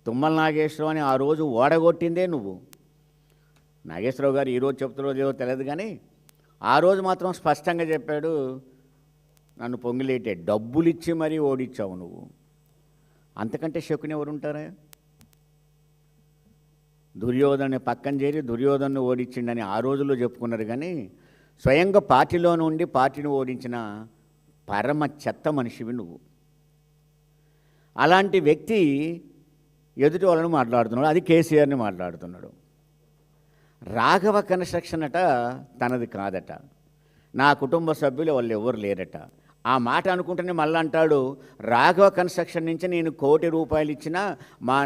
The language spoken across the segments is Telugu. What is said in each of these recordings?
తుమ్మల నాగేశ్వరరావు అని ఆ రోజు ఓడగొట్టిందే నువ్వు. నాగేశ్వరరావు గారు ఈరోజు చెప్తున్నారో లేదో తెలియదు, కానీ ఆ రోజు మాత్రం స్పష్టంగా చెప్పాడు, నన్ను పొంగిలేటే డబ్బులు ఇచ్చి మరీ ఓడించావు నువ్వు. అంతకంటే శకుని ఎవరు ఉంటారా? దుర్యోధను పక్కన చేరి దుర్యోధను ఓడించిండని ఆ రోజుల్లో చెప్పుకున్నారు, కానీ స్వయంగా పార్టీలో నుండి పార్టీని ఓడించిన పరమ చెత్త మనిషివి నువ్వు. అలాంటి వ్యక్తి ఎదుటి వాళ్ళని మాట్లాడుతున్నాడు, అది కేసీఆర్ని మాట్లాడుతున్నాడు. రాఘవ కన్స్ట్రక్షన్ అట తనది కాదట, నా కుటుంబ సభ్యులు వాళ్ళు ఎవరు లేరట. ఆ మాట అనుకుంటేనే మళ్ళీ అంటాడు, రాఘవ కన్స్ట్రక్షన్ నుంచి నేను ₹1,00,00,000 ఇచ్చినా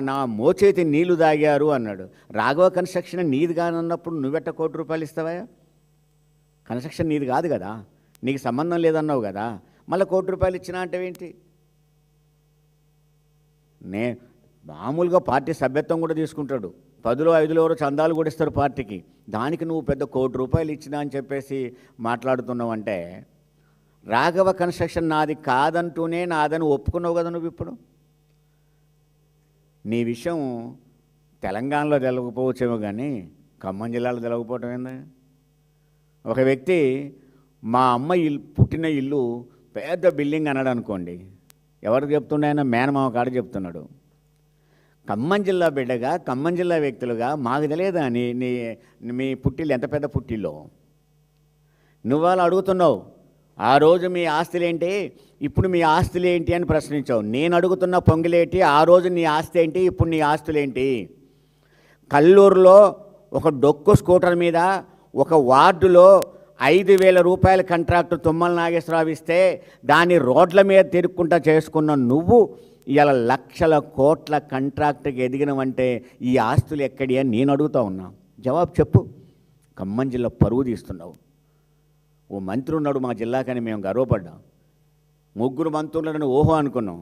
నా మోచేతి నీళ్లు తాగారు అన్నాడు. రాఘవ కన్స్ట్రక్షన్ నీది కాదన్నప్పుడు నువ్వెట్ట ₹1,00,00,000 ఇస్తావా? కన్స్ట్రక్షన్ నీది కాదు కదా, నీకు సంబంధం లేదన్నావు కదా, మళ్ళీ ₹1,00,00,000 ఇచ్చినా అంటే ఏంటి? మామూలుగా పార్టీ సభ్యత్వం కూడా తీసుకుంటాడు, 10లో 5లో ఎవరో చందాలు కూడా ఇస్తారు పార్టీకి, దానికి నువ్వు పెద్ద ₹1,00,00,000 ఇచ్చినా అని చెప్పేసి మాట్లాడుతున్నావు. అంటే రాఘవ కన్స్ట్రక్షన్ నాది కాదంటూనే నాదని ఒప్పుకున్నావు కదా నువ్వు. ఇప్పుడు నీ విషయం తెలంగాణలో తెలవకపోవచ్చేమో, కానీ ఖమ్మం జిల్లాలో తెలవకపోవటం ఏంది? ఒక వ్యక్తి మా అమ్మ పుట్టిన ఇల్లు పెద్ద బిల్డింగ్ అన్నాడు అనుకోండి, ఎవరికి చెప్తుండే? ఆయన మేనమామ కాడ చెప్తున్నాడు. ఖమ్మం జిల్లా బిడ్డగా, ఖమ్మం జిల్లా వ్యక్తులుగా మాకు తెలియదా మీ పుట్టిల్లు ఎంత పెద్ద పుట్టిల్లో? నువ్వు వాళ్ళు అడుగుతున్నావు, ఆ రోజు మీ ఆస్తులేంటి, ఇప్పుడు మీ ఆస్తులు ఏంటి అని ప్రశ్నించావు. నేను అడుగుతున్న పొంగిలేంటి, ఆ రోజు నీ ఆస్తి ఏంటి, ఇప్పుడు నీ ఆస్తులేంటి? కల్లూరులో ఒక డొక్కు స్కూటర్ మీద ఒక వార్డులో ₹5,000 కాంట్రాక్టు తుమ్మల నాగేశ్వరరావు ఇస్తే దాన్ని రోడ్ల మీద తిరుక్కుంటా చేసుకున్న నువ్వు ఇలా లక్షల కోట్ల కాంట్రాక్టుకి ఎదిగినవంటే ఈ ఆస్తులు ఎక్కడి అని నేను అడుగుతా ఉన్నా. జవాబు చెప్పు. ఖమ్మం జిల్లా పరువు తీస్తున్నావు. ఓ మంత్రి ఉన్నాడు మా జిల్లాకని మేము గర్వపడ్డాం, 3 మంత్రులను ఓహో అనుకున్నాం,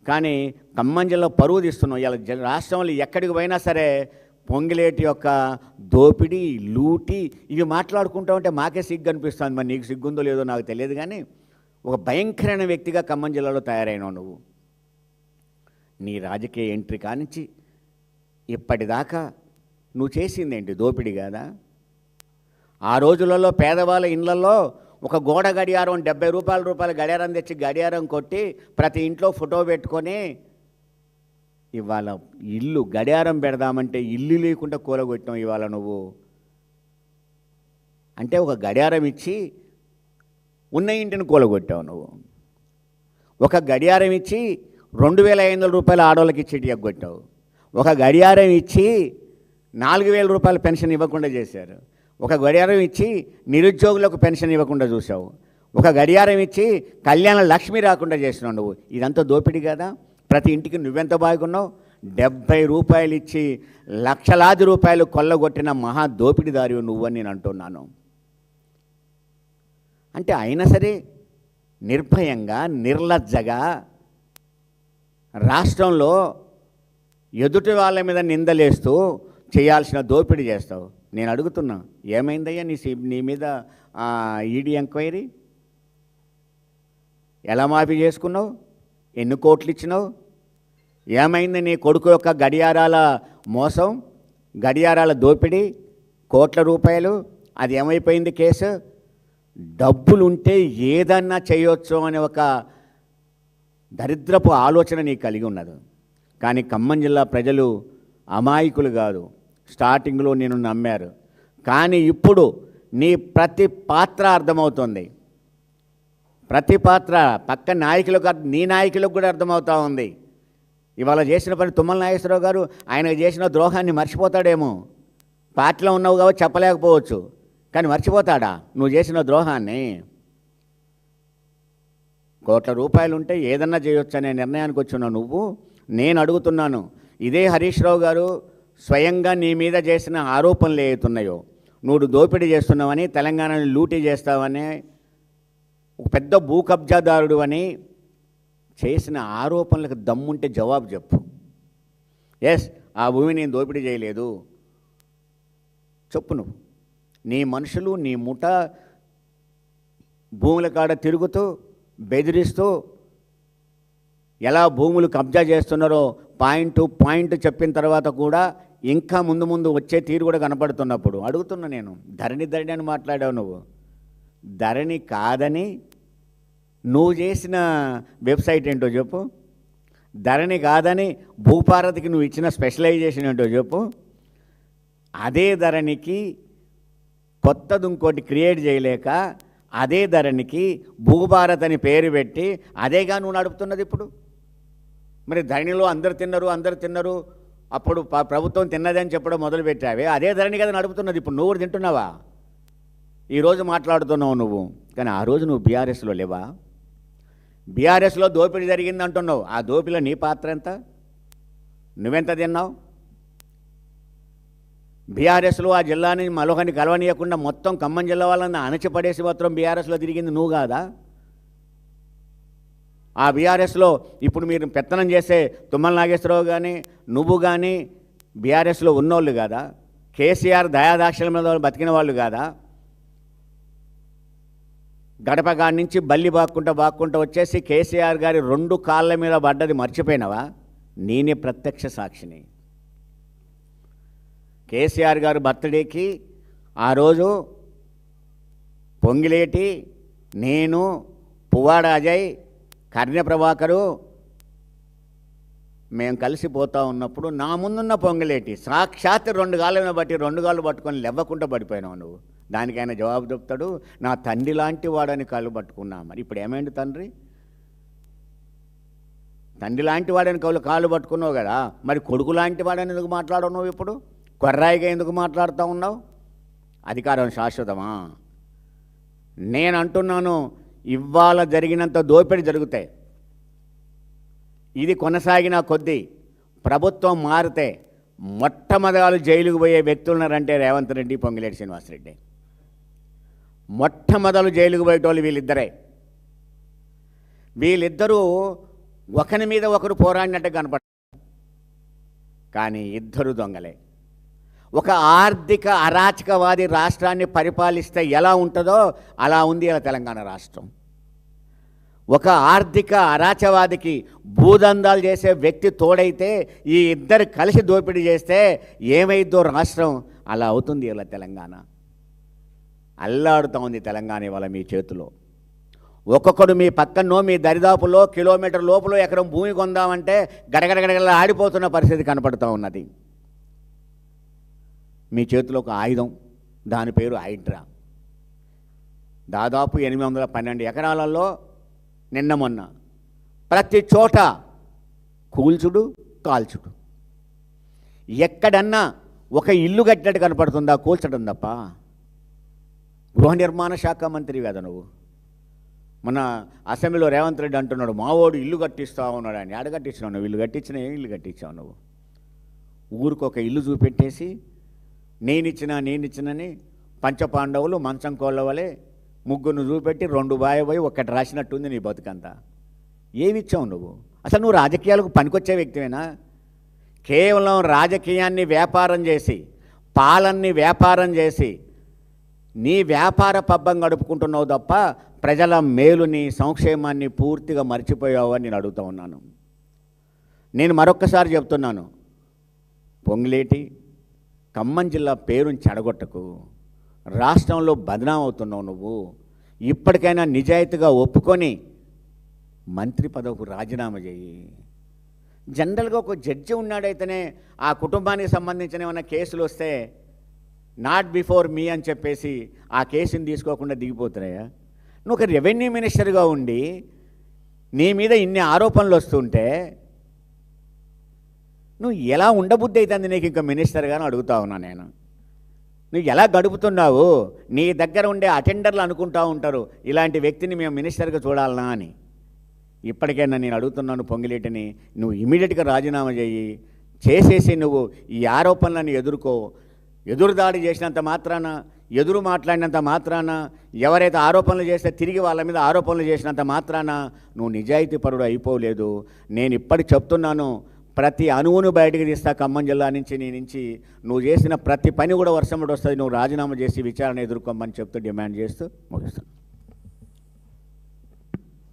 కానీ ఖమ్మం జిల్లా పరువు తీస్తున్నాం. ఇలా రాష్ట్రంలో ఎక్కడికి పోయినా సరే పొంగిలేటి యొక్క దోపిడీ, లూటి ఇవి మాట్లాడుకుంటా ఉంటే మాకే సిగ్గు అనిపిస్తుంది. మరి నీకు సిగ్గుందో లేదో నాకు తెలియదు, కానీ ఒక భయంకరమైన వ్యక్తిగా ఖమ్మం జిల్లాలో తయారైనావు నువ్వు. నీ రాజకీయ ఎంట్రీ కానించి ఇప్పటిదాకా నువ్వు చేసిందేంటి? దోపిడీ కాదా? ఆ రోజులలో పేదవాళ్ళ ఇళ్లలో ఒక గోడ గడియారం ₹70 గడియారం తెచ్చి గడియారం కొట్టి ప్రతి ఇంట్లో ఫోటో పెట్టుకొని ఇవాళ ఇల్లు గడియారం పెడదామంటే ఇల్లు లేకుండా కూలగొట్టావు ఇవాళ నువ్వు. అంటే ఒక గడియారం ఇచ్చి ఉన్న ఇంటిని కూలగొట్టావు నువ్వు. ఒక గడియారం ఇచ్చి ₹2,500 ఆడవాళ్ళకి ఇచ్చేటి ఎగ్గొట్టావు. ఒక గడియారం ఇచ్చి ₹4,000 పెన్షన్ ఇవ్వకుండా చేశారు. ఒక గడియారం ఇచ్చి నిరుద్యోగులకు పెన్షన్ ఇవ్వకుండా చూసావు. ఒక గడియారం ఇచ్చి కళ్యాణ లక్ష్మి రాకుండా చేసినావు నువ్వు. ఇదంతా దోపిడీ కదా? ప్రతి ఇంటికి నువ్వెంత బాగున్నావు? ₹70 ఇచ్చి లక్షలాది రూపాయలు కొల్లగొట్టిన మహా దోపిడీదారి నువ్వని నేను అంటున్నాను. అంటే అయినా సరే నిర్భయంగా, నిర్లజ్జగా రాష్ట్రంలో ఎదుటి వాళ్ళ మీద నిందలేస్తూ చేయాల్సిన దోపిడీ చేస్తావు. నేను అడుగుతున్నా, ఏమైందయ్యా నీ మీద ఈడీ ఎంక్వైరీ? ఎలా మాఫీ చేసుకున్నావు? ఎన్ని కోట్లు ఇచ్చినావు? ఏమైంది నీ కొడుకు యొక్క గడియారాల మోసం, గడియారాల దోపిడీ, కోట్ల రూపాయలు? అది ఏమైపోయింది కేసు? డబ్బులుంటే ఏదన్నా చేయొచ్చు అనే ఒక దరిద్రపు ఆలోచన నీకు కలిగి ఉన్నది. కానీ ఖమ్మం జిల్లా ప్రజలు అమాయకులు కాదు, స్టార్టింగ్లో నేను నమ్మారు. కానీ ఇప్పుడు నీ ప్రతి పాత్ర అర్థమవుతుంది. ప్రతి పాత్ర పక్క నాయకులకు, నీ నాయకులకు కూడా అర్థమవుతూ ఉంది. ఇవాళ చేసిన పని తుమ్మల నాగేశ్వరరావు గారు ఆయన చేసిన ద్రోహాన్ని మర్చిపోతాడేమో. పార్టీలో ఉన్నావు కాబట్టి చెప్పలేకపోవచ్చు, కానీ మర్చిపోతాడా నువ్వు చేసిన ద్రోహాన్ని? కోట్ల రూపాయలు ఉంటే ఏదన్నా చేయొచ్చు అనే నిర్ణయానికి వచ్చినావు నువ్వు. నేను అడుగుతున్నాను, ఇదే హరీష్ రావు గారు స్వయంగా నీ మీద చేసిన ఆరోపణలు ఏవైతున్నాయో, నువ్వు దోపిడీ చేస్తున్నావని, తెలంగాణని లూటీ చేస్తావని, ఒక పెద్ద భూ కబ్జాదారుడు అని చేసిన ఆరోపణలకు దమ్ముంటే జవాబు చెప్పు. ఎస్, ఆ భూమి నేను దోపిడీ చేయలేదు చెప్పు. నువ్వు నీ మనుషులు, నీ ముఠ భూముల కాడ తిరుగుతూ బెదిరిస్తూ ఎలా భూములు కబ్జా చేస్తున్నారో పాయింట్ టు పాయింట్ చెప్పిన తర్వాత కూడా ఇంకా ముందు ముందు వచ్చే తీరు కూడా కనపడుతున్నప్పుడు అడుగుతున్నా నేను, ధరణి అని మాట్లాడావు నువ్వు. ధరణి కాదని నువ్వు చేసిన వెబ్సైట్ ఏంటో చెప్పు. ధరణి కాదని భూపారతికి నువ్వు ఇచ్చిన స్పెషలైజేషన్ ఏంటో చెప్పు. అదే ధరణికి కొత్తది ఇంకోటి క్రియేట్ చేయలేక అదే ధరణికి భూభారత్ అని పేరు పెట్టి అదేగా నువ్వు నడుపుతున్నది ఇప్పుడు. మరి ధరణిలో అందరు తిన్నారు అప్పుడు ప్రభుత్వం తిన్నదని చెప్పడం మొదలుపెట్టావే, అదే ధరణి కదా నడుపుతున్నది ఇప్పుడు. నువ్వు తింటున్నావా? ఈరోజు మాట్లాడుతున్నావు నువ్వు, కానీ ఆ రోజు నువ్వు బీఆర్ఎస్లో లేవా? బీఆర్ఎస్లో దోపిడీ జరిగింది అంటున్నావు. ఆ దోపిడీలో నీ పాత్ర ఎంత? నువ్వెంత తిన్నావు? బీఆర్ఎస్లో ఆ జిల్లాని మరొకరిని కలవనీయకుండా మొత్తం ఖమ్మం జిల్లా వాళ్ళని అణచిపడేసి మాత్రం బీఆర్ఎస్లో తిరిగింది నువ్వు కాదా? ఆ బీఆర్ఎస్లో ఇప్పుడు మీరు పెత్తనం చేసే తుమ్మల నాగేశ్వరరావు కానీ నువ్వు కానీ బీఆర్ఎస్లో ఉన్నోళ్ళు కాదా? కేసీఆర్ దయాదాక్షల మీద బతికిన వాళ్ళు కాదా? గడప గాడి నుంచి బల్లి బాక్కుంటూ వచ్చేసి కేసీఆర్ గారి 2 కాళ్ళ మీద పడ్డది మర్చిపోయినావా? నేనే ప్రత్యక్ష సాక్షిని. కేసీఆర్ గారు బర్త్డేకి ఆ రోజు పొంగిలేటి, నేను, పువ్వాడ అజయ్, కర్ణ్య ప్రభాకరు మేము కలిసిపోతూ ఉన్నప్పుడు నా ముందున్న పొంగిలేటి సాక్షాత్ 2 కాళ్ళ మీద బట్టి 2 కాళ్ళు పట్టుకొని లేవకుండా పడిపోయినావు నువ్వు. దానికైనా జవాబు చెప్తాడు, నా తండ్రి లాంటి వాడని కాళ్ళు పట్టుకున్నా. మరి ఇప్పుడు ఏమైంది తండ్రి? తండ్రి లాంటి వాడని కాళ్ళు పట్టుకున్నావు కదా, మరి కొడుకు లాంటి వాడని ఎందుకు మాట్లాడున్నావు? ఇప్పుడు కొర్రాయిగా ఎందుకు మాట్లాడుతూ ఉన్నావు? అధికారం శాశ్వతమా? నేను అంటున్నాను, ఇవాళ జరిగినంత దోపిడీ జరుగుతాయి. ఇది కొనసాగిన కొద్దీ ప్రభుత్వం మారితే మొట్టమొదలు జైలుకు పోయే వ్యక్తులు ఉన్నారంటే రేవంత్ రెడ్డి, పొంగిలేటి శ్రీనివాసరెడ్డి. మొట్టమొదలు జైలుకు పోయేటోళ్ళు వీళ్ళిద్దరే. వీళ్ళిద్దరూ ఒకరి మీద ఒకరు పోరాడినట్టు కనపడతారు, కానీ ఇద్దరు దొంగలే. ఒక ఆర్థిక అరాచకవాది రాష్ట్రాన్ని పరిపాలిస్తే ఎలా ఉంటుందో అలా ఉంది ఇలా తెలంగాణ రాష్ట్రం. ఒక ఆర్థిక అరాచకవాదికి భూదందాలు చేసే వ్యక్తి తోడైతే ఈ ఇద్దరు కలిసి దోపిడీ చేస్తే ఏమైద్దో రాష్ట్రం అలా అవుతుంది ఇలా తెలంగాణ. అల్లాడుతూ ఉంది తెలంగాణ ఇవాళ మీ చేతిలో. ఒక్కొక్కడు మీ పక్కనో మీ దరిదాపులో కిలోమీటర్ లోపల ఎకరం భూమి కొందామంటే గడగడగడగల ఆడిపోతున్న పరిస్థితి కనపడుతూ ఉన్నది. మీ చేతిలో ఒక ఆయుధం, దాని పేరు హైడ్రా. దాదాపు 812 ఎకరాలలో నిన్న మొన్న ప్రతి చోట కూల్చుడు, కాల్చుడు. ఎక్కడన్నా ఒక ఇల్లు కట్టినట్టు కనపడుతుందా? కూల్చడం తప్ప. గృహ నిర్మాణ శాఖ మంత్రి కదా నువ్వు. మన అసెంబ్లీలో రేవంత్ రెడ్డి అంటున్నాడు, మావోడు ఇల్లు కట్టిస్తా ఉన్నాడు అని. ఆడ కట్టించినావు నువ్వు? ఇల్లు కట్టించిన ఏం ఇల్లు కట్టించావు నువ్వు? ఊరికొక ఇల్లు చూపెట్టేసి నేనిచ్చినని పంచపాండవులు మంచం కోళ్ళ వలె ముగ్గురు చూపెట్టి 2 బాయబోయి ఒక్కటి రాసినట్టుంది నీ బతుకంతా. ఏమిచ్చావు నువ్వు? అసలు నువ్వు రాజకీయాలకు పనికొచ్చే వ్యక్తివేనా? కేవలం రాజకీయాన్ని వ్యాపారం చేసి, పాలన్ని వ్యాపారం చేసి నీ వ్యాపార పబ్బం గడుపుకుంటున్నావు తప్ప ప్రజల మేలుని, సంక్షేమాన్ని పూర్తిగా మర్చిపోయావు అని నేను అడుగుతూ ఉన్నాను. నేను మరొక్కసారి చెప్తున్నాను, పొంగిలేటి ఖమ్మం జిల్లా పేరుని చెడగొట్టకు. రాష్ట్రంలో బదనాం అవుతున్నావు నువ్వు. ఇప్పటికైనా నిజాయితీగా ఒప్పుకొని మంత్రి పదవికి రాజీనామా చేయి. జనరల్గా ఒక జడ్జి ఉన్నాడైతేనే ఆ కుటుంబానికి సంబంధించిన ఏమైనా కేసులు వస్తే నాట్ బిఫోర్ మీ అని చెప్పేసి ఆ కేసుని తీసుకోకుండా దిగిపోతున్నాయా? నువ్వు ఒక రెవెన్యూ మినిస్టర్గా ఉండి నీ మీద ఇన్ని ఆరోపణలు వస్తుంటే నువ్వు ఎలా ఉండబుద్ధి అవుతుంది నీకు ఇంకా మినిస్టర్గానే అడుగుతా ఉన్నా నేను. నువ్వు ఎలా గడుపుతున్నావు? నీ దగ్గర ఉండే అటెండర్లు అనుకుంటూ ఉంటారు, ఇలాంటి వ్యక్తిని మేము మినిస్టర్గా చూడాలనా అని. ఇప్పటికైనా నేను అడుగుతున్నాను పొంగిలేటిని, నువ్వు ఇమీడియట్గా రాజీనామా చేసేసి నువ్వు ఈ ఆరోపణలను ఎదుర్కో. ఎదురుదాడి చేసినంత మాత్రాన, ఎదురు మాట్లాడినంత మాత్రాన, ఎవరైతే ఆరోపణలు చేస్తే తిరిగి వాళ్ళ మీద ఆరోపణలు చేసినంత మాత్రాన నువ్వు నిజాయితీ పరుడు అయిపోలేదు. నేను ఇప్పటికి చెప్తున్నాను, ప్రతి అణువును బయటకు తీస్తా ఖమ్మం జిల్లా నుంచి. నీ నుంచి నువ్వు చేసిన ప్రతి పని కూడా వర్షం వస్తుంది. నువ్వు రాజీనామా చేసి విచారణ ఎదుర్కోమని చెప్తూ డిమాండ్ చేస్తూ ముగిస్తాను.